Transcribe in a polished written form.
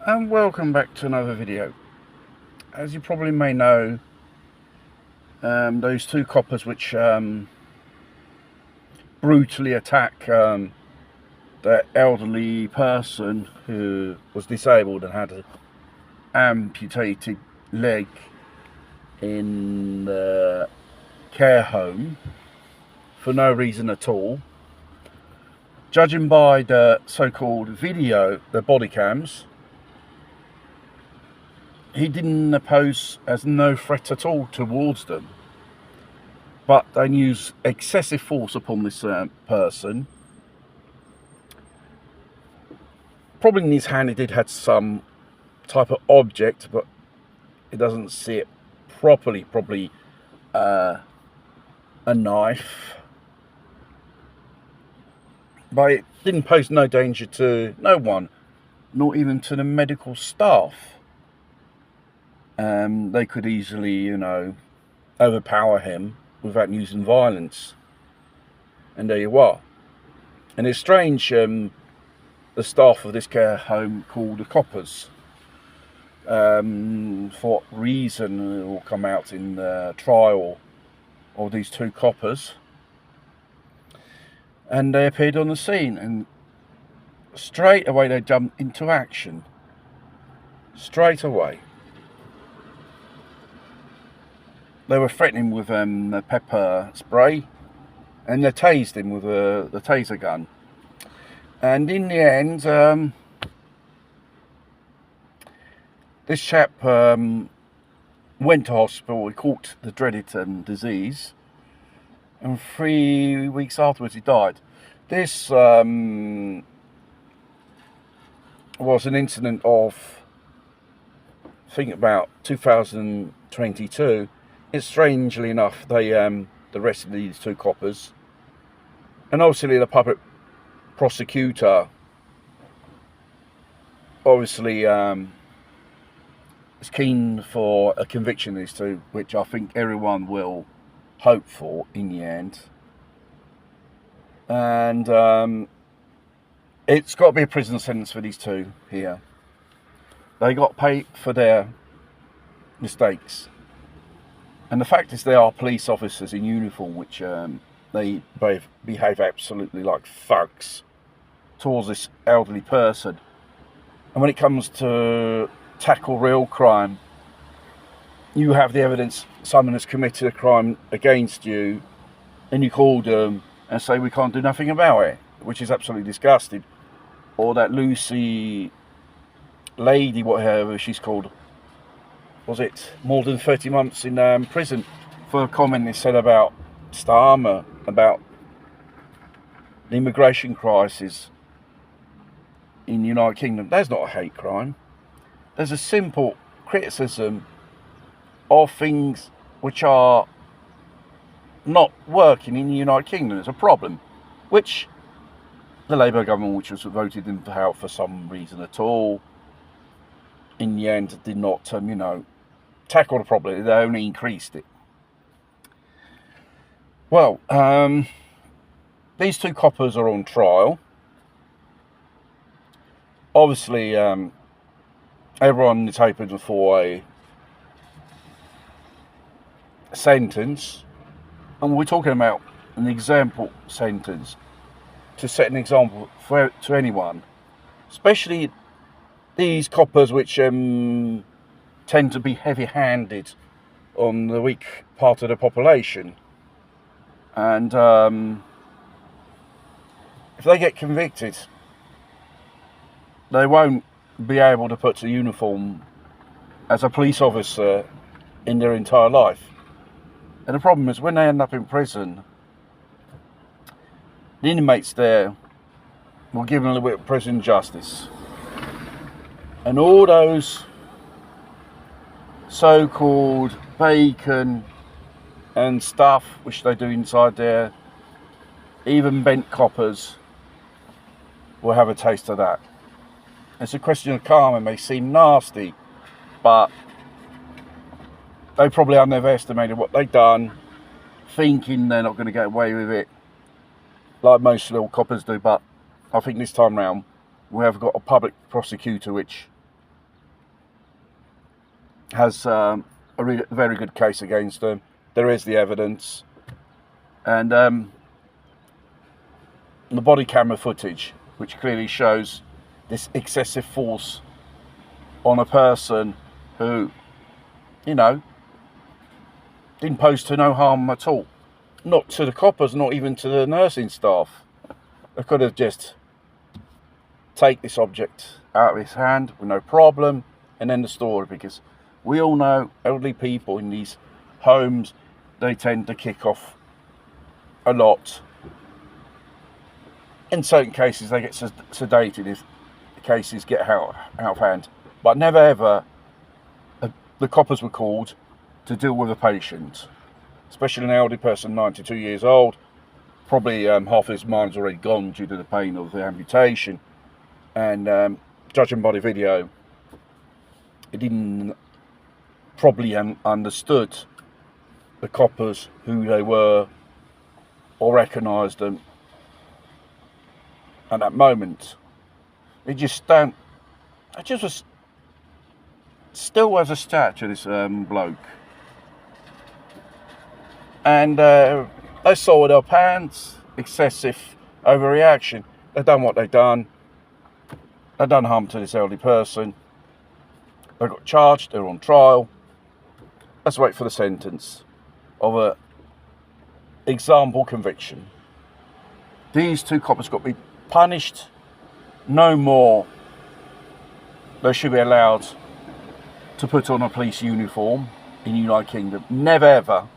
And welcome back to another video. As you probably may know, those two coppers which brutally attack the elderly person who was disabled and had an amputated leg in the care home for no reason at all. Judging by the so-called video, the body cams, he didn't pose as no threat at all towards them, but they used excessive force upon this person. Probably in his hand he did have some type of object, but it doesn't see it properly. Probably a knife, but it didn't pose no danger to no one, not even to the medical staff. They could easily, overpower him without using violence. And there you are. And it's strange, the staff of this care home called the coppers. For what reason it will come out in the trial of these two coppers. And they appeared on the scene, and straight away they jumped into action. Straight away. They were threatening with the pepper spray, and they tased him with the taser gun. And in the end, this chap went to hospital. He caught the dreaded disease, and 3 weeks afterwards he died. This was an incident of, I think, about 2022. It's strangely enough, they arrested these two coppers, and obviously the public prosecutor obviously is keen for a conviction of these two, which I think everyone will hope for in the end. And it's got to be a prison sentence for these two here. They got paid for their mistakes. And the fact is, they are police officers in uniform, which they behave absolutely like thugs towards this elderly person. And when it comes to tackle real crime, you have the evidence someone has committed a crime against you, and you call them and say we can't do nothing about it, which is absolutely disgusting. Or that Lucy lady, whatever she's called, was it more than 30 months in prison for a comment they said about Starmer, about the immigration crisis in the United Kingdom. That's not a hate crime. There's a simple criticism of things which are not working in the United Kingdom. It's a problem, which the Labour government, which was voted in power for some reason at all, in the end did not, tackle the problem. They only increased it. Well, these two coppers are on trial. Obviously, everyone is hoping for a sentence, and we're talking about an example sentence to set an example to anyone, especially these coppers which tend to be heavy-handed on the weak part of the population. And if they get convicted, they won't be able to put a uniform as a police officer in their entire life. And the problem is, when they end up in prison, the inmates there will give them a little bit of prison justice. And all those so-called bacon and stuff which they do inside there, even bent coppers will have a taste of that. It's a question of karma. It may seem nasty, but they probably underestimated what they've done, thinking they're not going to get away with it, like most little coppers do. But I think this time round we have got a public prosecutor which has very good case against them. There is the evidence, and the body camera footage, which clearly shows this excessive force on a person who, you know, didn't pose to no harm at all. Not to the coppers, not even to the nursing staff. They could have just take this object out of his hand with no problem and end the story, because we all know elderly people in these homes, they tend to kick off a lot. In certain cases they get sedated if the cases get out of hand, but never ever the coppers were called to deal with a patient, especially an elderly person, 92 years old, probably half his mind's already gone due to the pain of the amputation, and judging by the video, he didn't probably understood the coppers, who they were, or recognised them at that moment. He just don't. I just was still has a statue, this bloke, and they saw with their pants, excessive overreaction. They done what they done. They done harm to this elderly person. They got charged. They're on trial. Let's wait for the sentence of a example conviction. These two coppers got to be punished. No more. They should be allowed to put on a police uniform in the United Kingdom. Never ever